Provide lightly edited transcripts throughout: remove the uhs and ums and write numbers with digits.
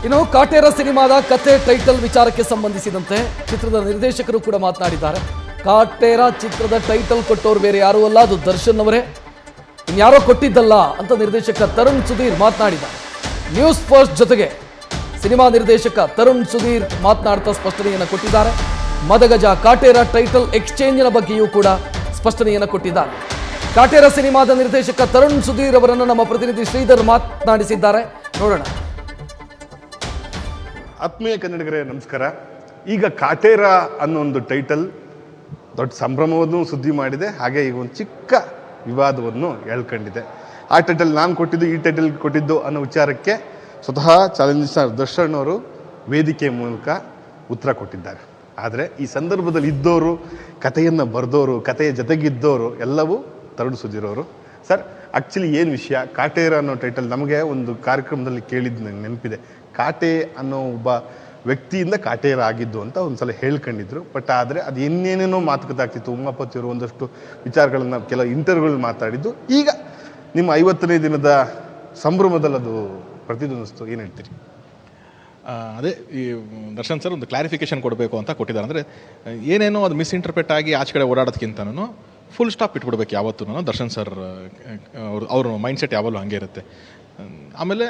ಇನ್ನು ಕಾಟೇರ ಸಿನಿಮಾದ ಕತೆ ಟೈಟಲ್ ವಿಚಾರಕ್ಕೆ ಸಂಬಂಧಿಸಿದಂತೆ ಚಿತ್ರದ ನಿರ್ದೇಶಕರು ಕೂಡ ಮಾತನಾಡಿದ್ದಾರೆ. ಕಾಟೇರ ಚಿತ್ರದ ಟೈಟಲ್ ಕೊಟ್ಟವರು ಬೇರೆ ಯಾರೂ ಅಲ್ಲ, ಅದು ದರ್ಶನ್ ಅವರೇ, ಇನ್ಯಾರೋ ಕೊಟ್ಟಿದ್ದಲ್ಲ ಅಂತ ನಿರ್ದೇಶಕ ತರುಣ್ ಸುಧೀರ್ ಮಾತನಾಡಿದ್ದಾರೆ. ನ್ಯೂಸ್ ಫಸ್ಟ್ ಜೊತೆಗೆ ಸಿನಿಮಾ ನಿರ್ದೇಶಕ ತರುಣ್ ಸುಧೀರ್ ಮಾತನಾಡ್ತಾ ಸ್ಪಷ್ಟನೆಯನ್ನು ಕೊಟ್ಟಿದ್ದಾರೆ. ಮದಗಜ ಕಾಟೇರ ಟೈಟಲ್ ಎಕ್ಸ್ಚೇಂಜಿನ ಬಗ್ಗೆಯೂ ಕೂಡ ಸ್ಪಷ್ಟನೆಯನ್ನು ಕೊಟ್ಟಿದ್ದಾರೆ. ಕಾಟೇರ ಸಿನಿಮಾದ ನಿರ್ದೇಶಕ ತರುಣ್ ಸುಧೀರ್ ಅವರನ್ನು ನಮ್ಮ ಪ್ರತಿನಿಧಿ ಶ್ರೀಧರ್ ಮಾತನಾಡಿಸಿದ್ದಾರೆ. ನೋಡೋಣ. ಆತ್ಮೀಯ ಕನ್ನಡಿಗರೇ ನಮಸ್ಕಾರ. ಈಗ ಕಾಟೇರ ಅನ್ನೋ ಒಂದು ಟೈಟಲ್ ದೊಡ್ಡ ಸಂಭ್ರಮವನ್ನು ಸುದ್ದಿ ಮಾಡಿದೆ, ಹಾಗೆ ಈಗ ಒಂದು ಚಿಕ್ಕ ವಿವಾದವನ್ನು ಎಳ್ಕೊಂಡಿದೆ. ಆ ಟೈಟಲ್ ನಾನು ಕೊಟ್ಟಿದ್ದು, ಈ ಟೈಟಲ್ ಕೊಟ್ಟಿದ್ದು ಅನ್ನೋ ವಿಚಾರಕ್ಕೆ ಸ್ವತಃ ಚಾಲೆಂಜ್ ಸ್ಟಾರ್ ದರ್ಶನ್ ಅವರು ವೇದಿಕೆ ಮೂಲಕ ಉತ್ತರ ಕೊಟ್ಟಿದ್ದಾರೆ. ಆದರೆ ಈ ಸಂದರ್ಭದಲ್ಲಿ ಇದ್ದವರು, ಕಥೆಯನ್ನು ಬರೆದವರು, ಕಥೆಯ ಜೊತೆಗಿದ್ದವರು ಎಲ್ಲವೂ ತರುಣ್ ಸುಧೀರ್ ಅವರು. ಸರ್, ಆ್ಯಕ್ಚುಲಿ ಏನು ವಿಷಯ, ಕಾಟೇರ ಅನ್ನೋ ಟೈಟಲ್ ನಮಗೆ ಒಂದು ಕಾರ್ಯಕ್ರಮದಲ್ಲಿ ಕೇಳಿದ್ದು ನನಗೆ ನೆನಪಿದೆ. ಕಾಟೆ ಅನ್ನೋ ಒಬ್ಬ ವ್ಯಕ್ತಿಯಿಂದ ಕಾಟೇರ ಆಗಿದ್ದು ಅಂತ ಒಂದ್ಸಲ ಹೇಳ್ಕೊಂಡಿದ್ರು. ಬಟ್ ಆದರೆ ಅದು ಇನ್ನೇನೇನೋ ಮಾತುಕತೆ ಆಗ್ತಿತ್ತು. ಉಮಾಪತಿಯವರು ಒಂದಷ್ಟು ವಿಚಾರಗಳನ್ನು ಕೆಲವು ಇಂಟರ್ವ್ಯೂಗಳು ಮಾತಾಡಿದ್ದು. ಈಗ ನಿಮ್ಮ 50ನೇ ದಿನದ ಸಂಭ್ರಮದಲ್ಲಿ ಅದು ಪ್ರತಿಧ್ವನಿಸ್ತು, ಏನು ಹೇಳ್ತೀರಿ? ಅದೇ ಈ ದರ್ಶನ್ ಸರ್ ಒಂದು ಕ್ಲಾರಿಫಿಕೇಶನ್ ಕೊಡಬೇಕು ಅಂತ ಕೊಟ್ಟಿದ್ದಾರೆ. ಅಂದರೆ ಏನೇನೋ ಅದು ಮಿಸ್ಇಂಟರ್ಪ್ರೆಟ್ ಆಗಿ ಆಚೆ ಕಡೆ ಓಡಾಡೋದಕ್ಕಿಂತನೂ ಫುಲ್ ಸ್ಟಾಪ್ ಇಟ್ಬಿಡ್ಬೇಕು ಯಾವತ್ತೂ. ದರ್ಶನ್ ಸರ್ ಅವ್ರ ಮೈಂಡ್ಸೆಟ್ ಯಾವಾಗಲೂ ಹಾಗೆ ಇರುತ್ತೆ. ಆಮೇಲೆ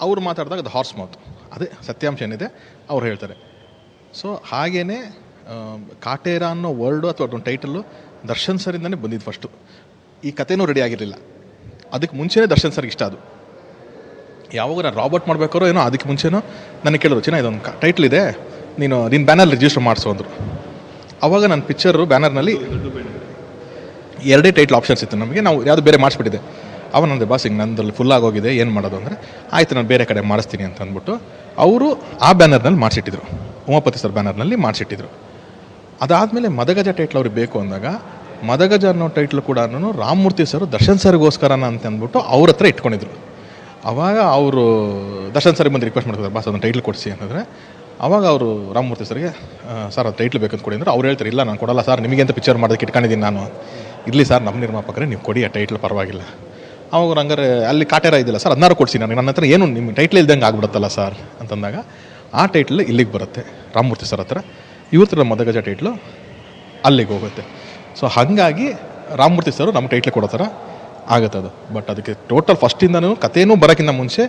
ಅವ್ರು ಮಾತಾಡಿದಾಗ ಅದು ಹಾರ್ಸ್ ಮಾತು, ಅದೇ ಸತ್ಯಾಂಶ ಏನಿದೆ ಅವ್ರು ಹೇಳ್ತಾರೆ. ಸೊ ಹಾಗೇ ಕಾಟೇರ ಅನ್ನೋ ವರ್ಡು ಅಥವಾ ಅದೊಂದು ಟೈಟಲ್ಲು ದರ್ಶನ್ ಸರಿಂದನೇ ಬಂದಿದ್ದು ಫಸ್ಟು. ಈ ಕಥೆನೂ ರೆಡಿ ಆಗಿರಲಿಲ್ಲ. ಅದಕ್ಕೆ ಮುಂಚೆನೇ ದರ್ಶನ್ ಸರ್ಗೆ ಇಷ್ಟ ಅದು. ಯಾವಾಗ ನಾನು ರಾಬರ್ಟ್ ಮಾಡಬೇಕಾರೋ ಏನೋ ಅದಕ್ಕೆ ಮುಂಚೆನೋ ನನಗೆ ಕೇಳಿದ್ರು, ಚಿನ್ನ ಇದೊಂದು ಟೈಟ್ಲ್ ಇದೆ, ನೀನು ಬ್ಯಾನರ್ ರಿಜಿಸ್ಟರ್ ಮಾಡಿಸು ಅಂದರು. ಆವಾಗ ನನ್ನ ಪಿಕ್ಚರು ಬ್ಯಾನರ್ನಲ್ಲಿ 2 ಟೈಟ್ಲ್ ಆಪ್ಷನ್ಸ್ ಇತ್ತು ನಮಗೆ. ನಾವು ಯಾವುದು ಬೇರೆ ಮಾಡಿಸ್ಬಿಟ್ಟಿದೆ. ಅವ ನಂದು ಬಾಸ್ ಹಿಂಗೆ ನಂದಲ್ಲಿ ಫುಲ್ ಆಗೋಗಿದೆ, ಏನು ಮಾಡೋದು ಅಂದರೆ ಆಯಿತು ನಾನು ಬೇರೆ ಕಡೆ ಮಾಡಿಸ್ತೀನಿ ಅಂತ ಅಂದ್ಬಿಟ್ಟು ಅವರು ಆ ಬ್ಯಾನರ್ನಲ್ಲಿ ಮಾಡಿಸಿಟ್ಟಿದ್ರು, ಉಮಾಪತಿ ಸರ್ ಬ್ಯಾನರ್ನಲ್ಲಿ ಮಾಡಿಸಿಟ್ಟಿದ್ರು. ಅದಾದಮೇಲೆ ಮದಗಜ ಟೈಟ್ಲ್ ಅವ್ರಿಗೆ ಬೇಕು ಅಂದಾಗ ಮದಗಜ ಅನ್ನೋ ಟೈಟ್ಲು ಕೂಡ ರಾಮಮೂರ್ತಿ ಸರ್ ದರ್ಶನ್ ಸರ್ಗೋಸ್ಕರನ ಅಂತ ಅಂದ್ಬಿಟ್ಟು ಅವ್ರ ಹತ್ರ ಇಟ್ಕೊಂಡಿದ್ರು. ಆವಾಗ ಅವರು ದರ್ಶನ್ ಸರ್ಗೆ ಬಂದು ರಿಕ್ವೆಸ್ಟ್ ಮಾಡ್ತಾರೆ, ಬಾಸ್ ಅದನ್ನು ಟೈಟ್ಲ್ ಕೊಡಿಸಿ ಅಂತಂದರೆ ಆವಾಗ ಅವರು ರಾಮಮೂರ್ತಿ ಸರ್ಗೆ ಸರ್ ಅದು ಟೈಟ್ಲ್ ಬೇಕಂತ ಕೊಡಿ ಅಂದ್ರೆ ಅವ್ರು ಹೇಳ್ತಾರೆ, ಇಲ್ಲ ನಾನು ಕೊಡಲ್ಲ ಸರ್, ನಿಮಗೆ ಅಂತ ಪಿಕ್ಚರ್ ಮಾಡೋದಕ್ಕೆ ಇಟ್ಕೊಂಡಿದ್ದೀನಿ ನಾನು. ಇರಲಿ ಸರ್, ನಮ್ಮ ನಿರ್ಮಾಪಕರೇ ನೀವು ಕೊಡಿ ಆ ಟೈಟ್ಲ್, ಪರವಾಗಿಲ್ಲ. ಅವಾಗ ಹಂಗಾರೆ ಅಲ್ಲಿ ಕಾಟೇರ ಇದ್ದಿಲ್ಲ ಸರ್, 16 ಕೊಡಿಸಿ ನಾನು, ನನ್ನ ಹತ್ರ ಏನು ನಿಮ್ಮ ಟೈಟ್ಲ್ ಇಲ್ದಂಗೆ ಆಗ್ಬಿಡುತ್ತಲ್ಲ ಸರ್ ಅಂತಂದಾಗ ಆ ಟೈಟ್ಲ್ ಇಲ್ಲಿಗೆ ಬರುತ್ತೆ ರಾಮಮೂರ್ತಿ ಸರ್ ಹತ್ರ. ಇವತ್ತರ ಮದಗಜ ಟೈಟ್ಲು ಅಲ್ಲಿಗೆ ಹೋಗುತ್ತೆ. ಸೊ ಹಾಗಾಗಿ ರಾಮಮೂರ್ತಿ ಸರ್ ನಮ್ಮ ಟೈಟ್ಲ್ ಕೊಡೋ ಥರ ಆಗುತ್ತೆ ಅದು. ಬಟ್ ಅದಕ್ಕೆ ಟೋಟಲ್ ಫಸ್ಟಿಂದನೂ ಕಥೆನೂ ಬರೋಕ್ಕಿಂತ ಮುಂಚೆ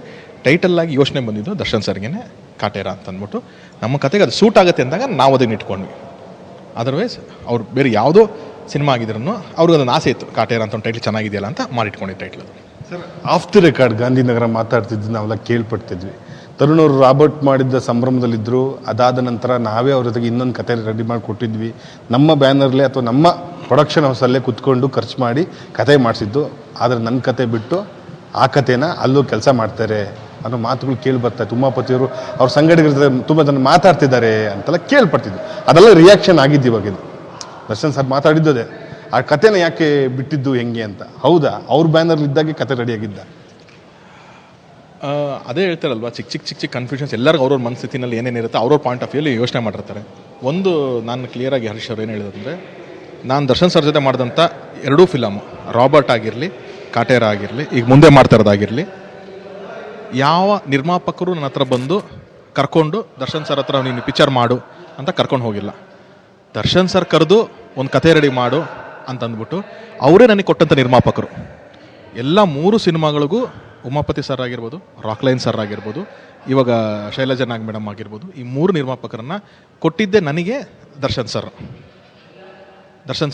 ಟೈಟಲ್ಲಾಗಿ ಯೋಚನೆ ಬಂದಿದ್ದು ದರ್ಶನ್ ಸರ್ಗೆ ಕಾಟೇರ ಅಂತ ಅಂದ್ಬಿಟ್ಟು. ನಮ್ಮ ಕತೆಗೆ ಅದು ಸೂಟ್ ಆಗುತ್ತೆ ಅಂದಾಗ ನಾವು ಅದನ್ನು ಇಟ್ಕೊಂಡ್ವಿ. ಅದರ್ವೈಸ್ ಅವ್ರು ಬೇರೆ ಯಾವುದೋ ಸಿನಿಮಾ ಆಗಿದ್ರೂ ಅವ್ರಿಗೆ ಅದೊಂದು ಆಸೆ ಇತ್ತು, ಕಾಟೇರ ಅಂತ ಒಂದು ಟೈಟ್ಲ್ ಚೆನ್ನಾಗಿದೆಯಲ್ಲ ಅಂತ ಮಾಡಿಟ್ಕೊಂಡಿದ್ದು title. Sir, off the record Gandhinagar ಮಾತಾಡ್ತಿದ್ದು ನಾವೆಲ್ಲ ಕೇಳ್ಪಡ್ತಿದ್ವಿ. ತರುಣ್ ಅವರು ರಾಬರ್ಟ್ ಮಾಡಿದ್ದ ಸಂಭ್ರಮದಲ್ಲಿದ್ದರು. ಅದಾದ ನಂತರ ನಾವೇ ಅವ್ರ ಜೊತೆಗೆ ಇನ್ನೊಂದು ಕತೆ ರೆಡಿ ಮಾಡಿ ಕೊಟ್ಟಿದ್ವಿ. ನಮ್ಮ ಬ್ಯಾನರ್ಲೇ ಅಥವಾ ನಮ್ಮ ಪ್ರೊಡಕ್ಷನ್ ಹೌಸಲ್ಲೇ ಕುತ್ಕೊಂಡು ಖರ್ಚು ಮಾಡಿ ಕತೆ ಮಾಡಿಸಿದ್ದು. ಆದರೆ ನನ್ನ ಕತೆ ಬಿಟ್ಟು ಆ ಕತೆನ ಅಲ್ಲೂ ಕೆಲಸ ಮಾಡ್ತಾರೆ ಅನ್ನೋ ಮಾತುಗಳು ಕೇಳಿ ಬರ್ತಾಯಿತ್ತು. ಉಮಾಪತಿಯವರು ಅವ್ರ ಸಂಘಟಕರ ಜೊತೆ ತುಂಬ ಜನ ಮಾತಾಡ್ತಿದ್ದಾರೆ ಅಂತೆಲ್ಲ ಕೇಳ್ಪಡ್ತಿದ್ವಿ. ಅದೆಲ್ಲ ರಿಯಾಕ್ಷನ್ ಆಗಿದ್ದು ಇವಾಗಿದ್ದು. ದರ್ಶನ್ ಸರ್ ಮಾತಾಡಿದ್ದೇ ಆ ಕತೆನ ಯಾಕೆ ಬಿಟ್ಟಿದ್ದು ಹೆಂಗೆ ಅಂತ. ಹೌದಾ, ಅವ್ರ ಬ್ಯಾನರ್ಲಿ ಇದ್ದಾಗೆ ಕತೆ ರೆಡಿಯಾಗಿದ್ದ? ಅದೇ ಹೇಳ್ತಾರಲ್ವ, ಚಿಕ್ಕ ಕನ್ಫ್ಯೂಷನ್ಸ್ ಎಲ್ಲರಿಗೂ ಅವ್ರವ್ರ ಮನಸ್ಥಿತಿನಲ್ಲಿ ಏನೇನಿರುತ್ತೆ ಅವ್ರವ್ರ ಪಾಯಿಂಟ್ ಆಫ್ ವ್ಯೂಲಿ ಯೋಚನೆ ಮಾಡಿರ್ತಾರೆ. ಒಂದು ನಾನು ಕ್ಲಿಯರಾಗಿ ಹರೀಶ್ ಅವ್ರು ಏನು ಹೇಳಿದಂದರೆ, ನಾನು ದರ್ಶನ್ ಸರ್ ಜೊತೆ ಮಾಡಿದಂಥ 2 ಫಿಲಮು, ರಾಬರ್ಟ್ ಆಗಿರಲಿ, ಕಾಟೇರ ಆಗಿರಲಿ, ಈಗ ಮುಂದೆ ಮಾಡ್ತಾ ಇರೋದಾಗಿರಲಿ, ಯಾವ ನಿರ್ಮಾಪಕರು ನನ್ನ ಹತ್ರ ಬಂದು ಕರ್ಕೊಂಡು ದರ್ಶನ್ ಸರ್ ಹತ್ರ ನೀನು ಪಿಕ್ಚರ್ ಮಾಡು ಅಂತ ಕರ್ಕೊಂಡು ಹೋಗಿಲ್ಲ. ದರ್ಶನ್ ಸರ್ ಕರೆದು ಒಂದು ಕತೆ ರೆಡಿ ಮಾಡು ಅಂತಂದ್ಬಿಟ್ಟು ಅವರೇ ನನಗೆ ಕೊಟ್ಟಂಥ ನಿರ್ಮಾಪಕರು. ಎಲ್ಲ 3 ಸಿನಿಮಾಗಳಿಗೂ ಉಮಾಪತಿ ಸರ್ ಆಗಿರ್ಬೋದು, ರಾಕ್ಲೈನ್ ಸರ್ ಆಗಿರ್ಬೋದು, ಇವಾಗ ಶೈಲಜಾ ನಾಗ್ ಮೇಡಮ್ ಆಗಿರ್ಬೋದು, ಈ 3 ನಿರ್ಮಾಪಕರನ್ನು ಕೊಟ್ಟಿದ್ದೆ ನನಗೆ ದರ್ಶನ್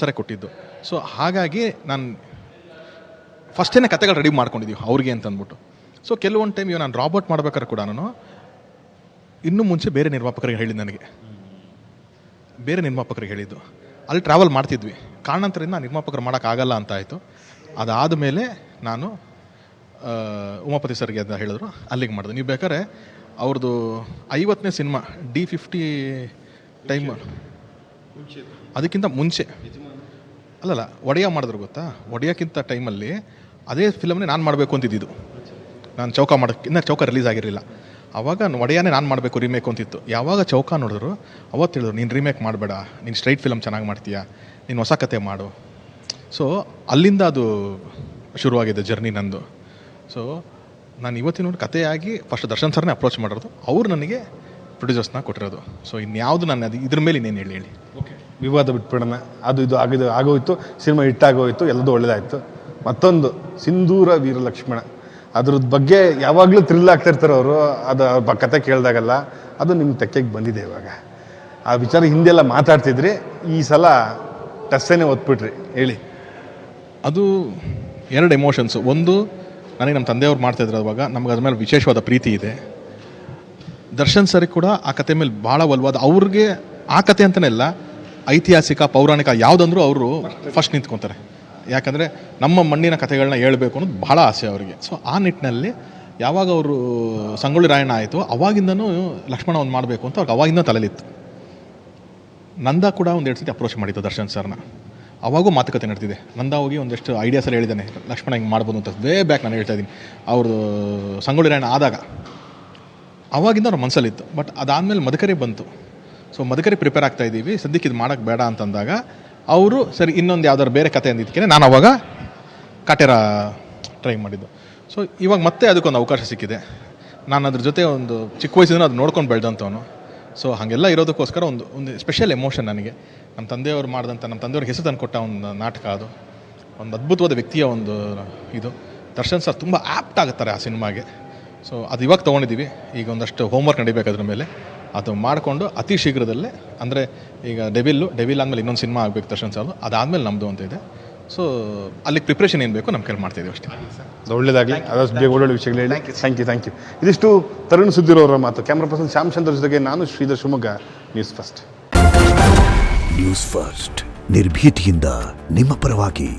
ಸರೇ ಕೊಟ್ಟಿದ್ದು. ಸೊ ಹಾಗಾಗಿ ನಾನು ಫಸ್ಟೇನೆ ಕತೆಗಳು ರೆಡಿ ಮಾಡ್ಕೊಂಡಿದ್ದೀವಿ ಅವ್ರಿಗೆ ಅಂತಂದ್ಬಿಟ್ಟು. ಸೊ ಕೆಲವೊಂದು ಟೈಮ್ ಇವಾಗ ನಾನು ರಾಬರ್ಟ್ ಮಾಡ್ಬೇಕಾದ್ರೆ ಕೂಡ ನಾನು ಇನ್ನೂ ಮುಂಚೆ ಬೇರೆ ನಿರ್ಮಾಪಕರಿಗೆ ಹೇಳಿದ್ದು, ಬೇರೆ ನಿರ್ಮಾಪಕರಿಗೆ ಹೇಳಿದ್ದು. ಅಲ್ಲಿ ಟ್ರಾವೆಲ್ ಮಾಡ್ತಿದ್ವಿ. ಕಾರಣಾಂತರದಿಂದ ನಿರ್ಮಾಪಕರು ಮಾಡೋಕ್ಕಾಗಲ್ಲ ಅಂತ ಆಯಿತು. ಅದಾದಮೇಲೆ ನಾನು ಉಮಾಪತಿ ಸರ್ಗೆ ಅಂತ ಹೇಳಿದ್ರು, ಅಲ್ಲಿಗೆ ಮಾಡಿದೆ. ನೀವು ಬೇಕಾದ್ರೆ ಅವ್ರದ್ದು 50ನೇ ಸಿನಿಮಾ D50 ಟೈಮ್, ಅದಕ್ಕಿಂತ ಮುಂಚೆ ಅಲ್ಲಲ್ಲ ಒಡೆಯ ಮಾಡಿದ್ರು ಗೊತ್ತಾ. ಒಡೆಯಕ್ಕಿಂತ ಟೈಮಲ್ಲಿ ಅದೇ ಫಿಲಮ್ನೇ ನಾನು ಮಾಡಬೇಕು ಅಂತಿದ್ದು. ನಾನು ಚೌಕ ಮಾಡೋಕ್ಕಿಂತ ಚೌಕ ರಿಲೀಸ್ ಆಗಿರಲಿಲ್ಲ. ಆವಾಗ ಒಡೆಯನೇ ನಾನು ಮಾಡಬೇಕು ರೀಮೇಕ್ ಅಂತಿತ್ತು. ಯಾವಾಗ ಚೌಕ ನೋಡಿದ್ರು ಅವತ್ತು ಹೇಳಿದ್ರು, ನೀನು ರೀಮೇಕ್ ಮಾಡಬೇಡ, ನೀನು ಸ್ಟ್ರೈಟ್ ಫಿಲಮ್ ಚೆನ್ನಾಗಿ ಮಾಡ್ತೀಯಾ, ನೀನು ಹೊಸ ಕತೆ ಮಾಡು. ಸೊ ಅಲ್ಲಿಂದ ಅದು ಶುರುವಾಗಿದೆ ಜರ್ನಿ ನಂದು. ಸೊ ನಾನು ಇವತ್ತಿನ ಕಥೆಯಾಗಿ ಫಸ್ಟ್ ದರ್ಶನ್ ಸರ್ನೇ ಅಪ್ರೋಚ್ ಮಾಡಿರೋದು, ಅವ್ರು ನನಗೆ ಪ್ರೊಡ್ಯೂಸರ್ಸ್ನ ಕೊಟ್ಟಿರೋದು. ಸೊ ಇನ್ಯಾವುದು ನಾನು ಅದು ಇದ್ರ ಮೇಲೆ ಇನ್ನೇನು ಹೇಳಿ. ಓಕೆ, ವಿವಾದ ಬಿಟ್ಬಿಡೋಣ. ಅದು ಇದು ಆಗೋಯ್ತು, ಸಿನಿಮಾ ಹಿಟ್ಟಾಗೋಯ್ತು, ಎಲ್ಲದೂ ಒಳ್ಳೇದಾಯಿತು. ಮತ್ತೊಂದು ಸಿಂಧೂರ ವೀರಲಕ್ಷ್ಮಣ, ಅದ್ರದ್ದು ಬಗ್ಗೆ ಯಾವಾಗಲೂ ಥ್ರಿಲ್ ಆಗ್ತಾ ಇರ್ತಾರೆ ಅವರು. ಅದು ಕತೆ ಕೇಳಿದಾಗಲ್ಲ, ಅದು ನಿಮ್ಗೆ ತೆಕ್ಕೆಗೆ ಬಂದಿದೆ ಇವಾಗ. ಆ ವಿಚಾರ ಹಿಂದೆಲ್ಲ ಮಾತಾಡ್ತಿದ್ರಿ, ಈ ಸಲ ಟಸ್ಸೇನೆ ಒತ್ಬಿಟ್ರಿ, ಹೇಳಿ. ಅದು ಎರಡು ಎಮೋಷನ್ಸು. ಒಂದು, ನನಗೆ ನಮ್ಮ ತಂದೆಯವ್ರು ಮಾಡ್ತಾಯಿದ್ರು ಅವಾಗ, ನಮ್ಗೆ ಅದ್ರ ಮೇಲೆ ವಿಶೇಷವಾದ ಪ್ರೀತಿ ಇದೆ. ದರ್ಶನ್ ಸರಿಗೆ ಕೂಡ ಆ ಕತೆ ಮೇಲೆ ಭಾಳ ಒಲವಾದ. ಅವ್ರಿಗೆ ಆ ಕತೆ ಅಂತಲೇ ಇಲ್ಲ, ಐತಿಹಾಸಿಕ ಪೌರಾಣಿಕ ಯಾವುದಂದ್ರೂ ಅವರು ಫಸ್ಟ್ ನಿಂತ್ಕೊತಾರೆ. ಯಾಕಂದರೆ ನಮ್ಮ ಮಣ್ಣಿನ ಕಥೆಗಳನ್ನ ಹೇಳ್ಬೇಕು ಅನ್ನೋದು ಭಾಳ ಆಸೆ ಅವರಿಗೆ. ಸೊ ಆ ನಿಟ್ಟಿನಲ್ಲಿ ಯಾವಾಗ ಅವರು ಸಂಗೊಳ್ಳಿ ರಾಯಣ್ಣ ಆಯಿತು, ಅವಾಗಿಂದನೂ ಲಕ್ಷ್ಮಣ ಒಂದು ಮಾಡಬೇಕು ಅಂತ ಅವ್ರಿಗೆ ಅವಾಗಿಂದ ತಲೆಲಿತ್ತು. ನಂದ ಕೂಡ ಒಂದೆರಡು ಸತಿ ಅಪ್ರೋಚ್ ಮಾಡಿತ್ತು ದರ್ಶನ್ ಸರ್ನ. ಅವಾಗೂ ಮಾತುಕತೆ ನಡೆದಿದೆ. ನಂದ ಹೋಗಿ ಒಂದಷ್ಟು ಐಡಿಯಾಸ್ ಎಲ್ಲ ಹೇಳಿದ್ದಾನೆ, ಲಕ್ಷ್ಮಣ ಹಿಂಗೆ ಮಾಡ್ಬೋದು ಅಂತ. ವೇ ಬ್ಯಾಕ್ ನಾನು ಹೇಳ್ತಾ ಇದ್ದೀನಿ, ಅವರು ಸಂಗೊಳ್ಳಿ ರಾಯಣ್ಣ ಆದಾಗ ಅವಾಗಿಂದ ಅವ್ರ ಮನಸ್ಸಲ್ಲಿತ್ತು. ಬಟ್ ಅದಾದಮೇಲೆ ಮದಕರಿ ಬಂತು. ಸೊ ಮದಕರಿ ಪ್ರಿಪೇರ್ ಆಗ್ತಾ ಇದ್ದೀವಿ, ಸದ್ಯಕ್ಕೆ ಇದು ಮಾಡೋಕ್ಕೆ ಬೇಡ ಅಂತಂದಾಗ ಅವರು ಸರಿ ಇನ್ನೊಂದು ಯಾವ್ದಾದ್ರು ಬೇರೆ ಕತೆ ಅಂದಿದ್ದಕ್ಕೆ ನಾನು ಅವಾಗ ಕಾಟೇರ ಟ್ರೈ ಮಾಡಿದ್ದು. ಸೊ ಇವಾಗ ಮತ್ತೆ ಅದಕ್ಕೊಂದು ಅವಕಾಶ ಸಿಕ್ಕಿದೆ. ನಾನು ಅದ್ರ ಜೊತೆ ಒಂದು ಚಿಕ್ಕ ವಯಸ್ಸಿಂದ ಅದು ನೋಡ್ಕೊಂಡು ಬೆಳೆದಂಥವನು. ಸೊ ಹಾಗೆಲ್ಲ ಇರೋದಕ್ಕೋಸ್ಕರ ಒಂದು ಸ್ಪೆಷಲ್ ಎಮೋಷನ್ ನನಗೆ. ನಮ್ಮ ತಂದೆಯವರು ಮಾಡಿದಂಥ, ನಮ್ಮ ತಂದೆಯವ್ರಿಗೆ ಹೆಸರು ತಂದು ಕೊಟ್ಟ ಒಂದು ನಾಟಕ ಅದು. ಒಂದು ಅದ್ಭುತವಾದ ವ್ಯಕ್ತಿಯ ಒಂದು ಇದು. ದರ್ಶನ್ ಸರ್ ತುಂಬ ಆ್ಯಪ್ಟ್ ಆಗುತ್ತಾರೆ ಆ ಸಿನಿಮಾಗೆ. ಸೊ ಅದು ಇವಾಗ ತೊಗೊಂಡಿದ್ದೀವಿ. ಈಗ ಒಂದಷ್ಟು ಹೋಮ್ವರ್ಕ್ ನಡಿಬೇಕು ಅದ್ರ ಮೇಲೆ. ಅದು ಮಾಡಿಕೊಂಡು ಅತಿ ಶೀಘ್ರದಲ್ಲೇ, ಅಂದರೆ ಈಗ ಡೆವಿಲ್ ಆದಮೇಲೆ ಇನ್ನೊಂದು ಸಿನಿಮಾ ಆಗಬೇಕು ದರ್ಶನ್ ಸರ್ದು, ಅದಾದಮೇಲೆ ನಮ್ಮದು ಅಂತ ಇದೆ. ಸೊ ಅಲ್ಲಿಗೆ ಪ್ರಿಪ್ರೇಷನ್ ಏನು ಬೇಕೋ ನಮ್ಮ ಕೈಲಿ ಮಾಡ್ತಾಯಿದ್ದೀವಿ ಅಷ್ಟೇ. ಒಳ್ಳೇದಾಗಲಿ, ಅದಷ್ಟು ಬೇಗ ಒಳ್ಳೊಳ್ಳೆ ವಿಷಯಗಳು ಹೇಳಿ. Thank you. ಇದಿಷ್ಟು ತರುಣ್ ಸುದ್ದಿರವರ ಮಾತು. ಕ್ಯಾಮ್ರಾ ಪರ್ಸನ್ ಶ್ಯಾಮ್ ಚಂದ್ರ ಜೊತೆಗೆ ನಾನು Shridhar Shivamogga, news first. News first ನಿರ್ಭೀತಿಯಿಂದ ನಿಮ್ಮ ಪರವಾಗಿ.